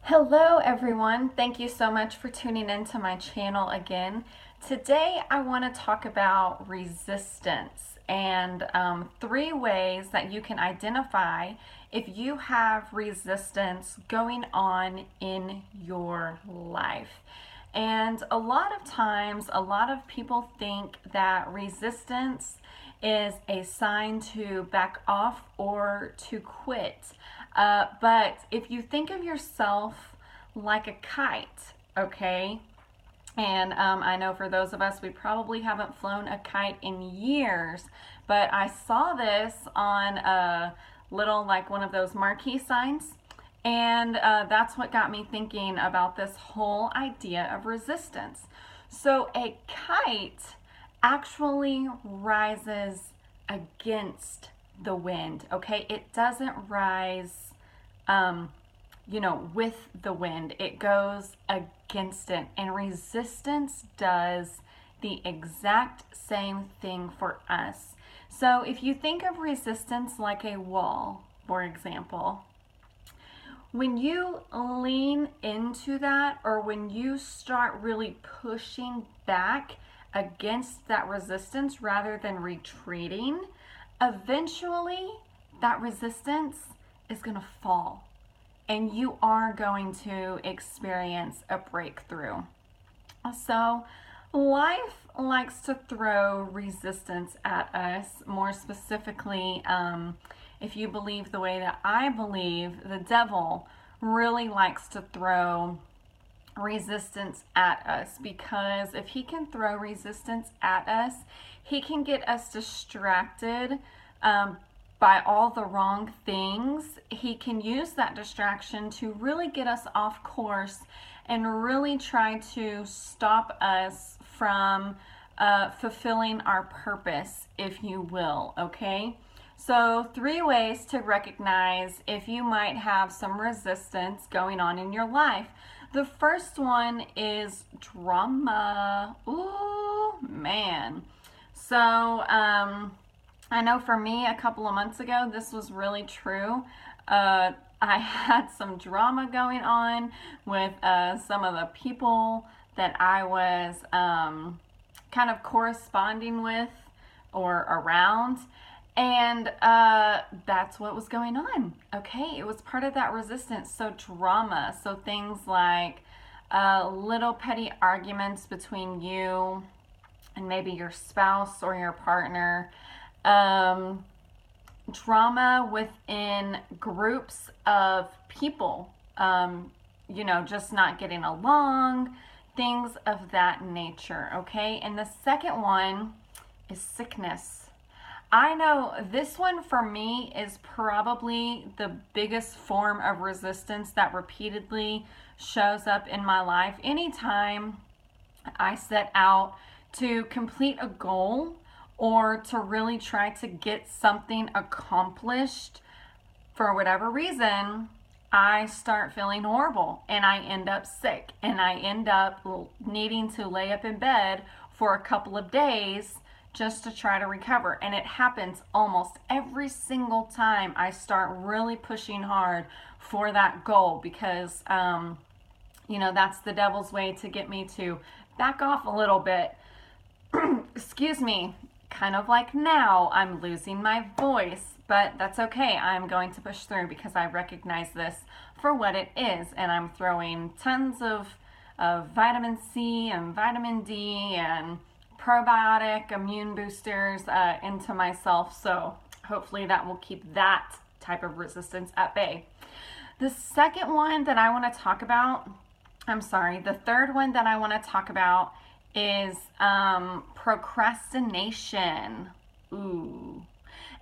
Hello everyone, thank you so much for tuning into my channel again. Today I want to talk about resistance and 3 ways that you can identify if you have resistance going on in your life. And a lot of times, a lot of people think that resistance is a sign to back off or to quit. But if you think of yourself like a kite, okay? And I know for those of us, we probably haven't flown a kite in years, but I saw this on a little, like one of those marquee signs. And that's what got me thinking about this whole idea of resistance. So a kite actually rises against the wind, okay? It doesn't rise with the wind. It goes against it. And resistance does the exact same thing for us. So if you think of resistance like a wall, for example, when you lean into that, or when you start really pushing back against that resistance rather than retreating, eventually that resistance is going to fall and you are going to experience a breakthrough. So, life likes to throw resistance at us. More specifically, if you believe the way that I believe, the devil really likes to throw resistance at us, because if he can throw resistance at us, he can get us distracted by all the wrong things. He can use that distraction to really get us off course and really try to stop us from fulfilling our purpose, if you will, okay? So 3 ways to recognize if you might have some resistance going on in your life. The first one is drama. Ooh, man. So, I know for me a couple of months ago, this was really true. I had some drama going on with some of the people that I was kind of corresponding with or around. And that's what was going on. Okay, it was part of that resistance. So drama, so things like little petty arguments between you and maybe your spouse or your partner. Drama within groups of people, just not getting along, things of that nature, okay? And the second one is sickness. I know this one for me is probably the biggest form of resistance that repeatedly shows up in my life. Anytime I set out to complete a goal or to really try to get something accomplished, for whatever reason, I start feeling horrible and I end up sick and I end up needing to lay up in bed for a couple of days just to try to recover. And it happens almost every single time I start really pushing hard for that goal, because that's the devil's way to get me to back off a little bit. Excuse me. Kind of like now, I'm losing my voice, but that's okay. I'm going to push through because I recognize this for what it is, and I'm throwing tons of vitamin C and vitamin D and probiotic immune boosters into myself, so hopefully that will keep that type of resistance at bay. The second one that I want to talk about, the third one that I want to talk about is procrastination. Ooh.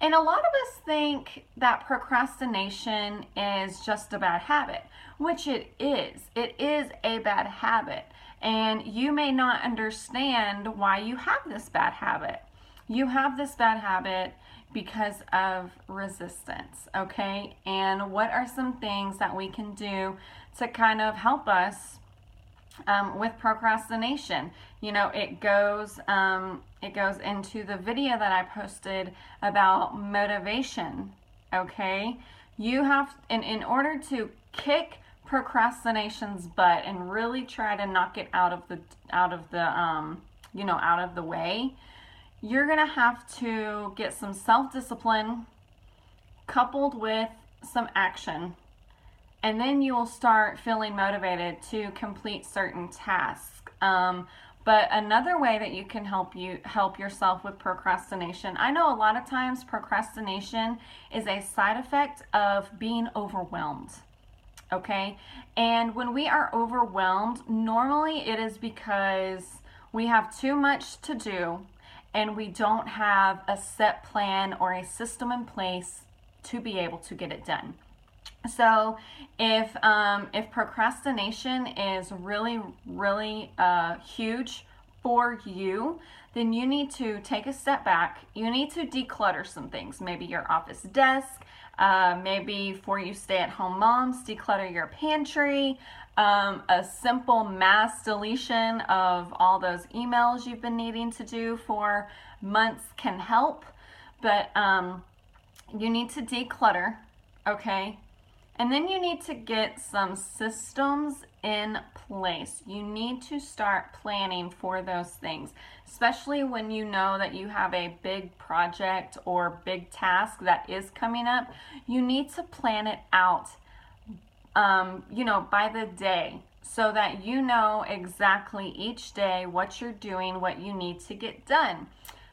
And a lot of us think that procrastination is just a bad habit, which it is. It is a bad habit. And you may not understand why you have this bad habit. You have this bad habit because of resistance, okay? And what are some things that we can do to kind of help us with procrastination? It goes into the video that I posted about motivation. Okay, you have, in order to kick procrastination's butt and really try to knock it out of the out of the way, you're gonna have to get some self-discipline coupled with some action, and then you will start feeling motivated to complete certain tasks. But another way that you can help yourself with procrastination, I know a lot of times procrastination is a side effect of being overwhelmed. Okay? And when we are overwhelmed, normally it is because we have too much to do and we don't have a set plan or a system in place to be able to get it done. So if procrastination is really huge for you, then you need to take a step back. You need to declutter some things. Maybe your office desk, maybe for you stay-at-home moms, declutter your pantry. A simple mass deletion of all those emails you've been needing to do for months can help. But you need to declutter, okay? And then you need to get some systems in place. You need to start planning for those things, especially when you know that you have a big project or big task that is coming up. You need to plan it out, by the day, so that you know exactly each day what you're doing, what you need to get done.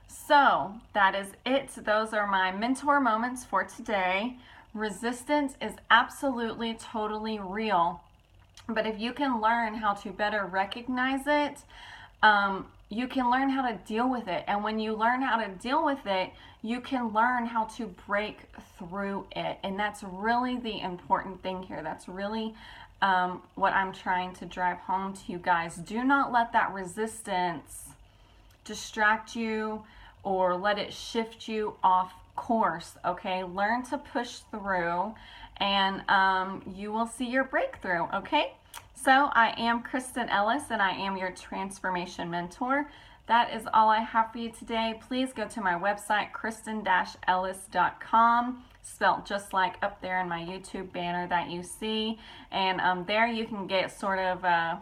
So that is it. Those are my mentor moments for today. Resistance is absolutely, totally real. But if you can learn how to better recognize it, you can learn how to deal with it. And when you learn how to deal with it, you can learn how to break through it. And that's really the important thing here. That's really what I'm trying to drive home to you guys. Do not let that resistance distract you or let it shift you off course, okay? Learn to push through and you will see your breakthrough, okay? So I am Kristen Ellis and I am your transformation mentor. That is all I have for you today. Please go to my website, kristen-ellis.com, spelled just like up there in my YouTube banner that you see. And there you can get sort of a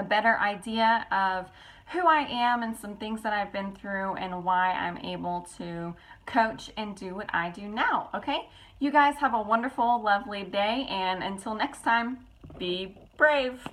better idea of who I am and some things that I've been through and why I'm able to coach and do what I do now, okay? You guys have a wonderful, lovely day, and until next time, be brave.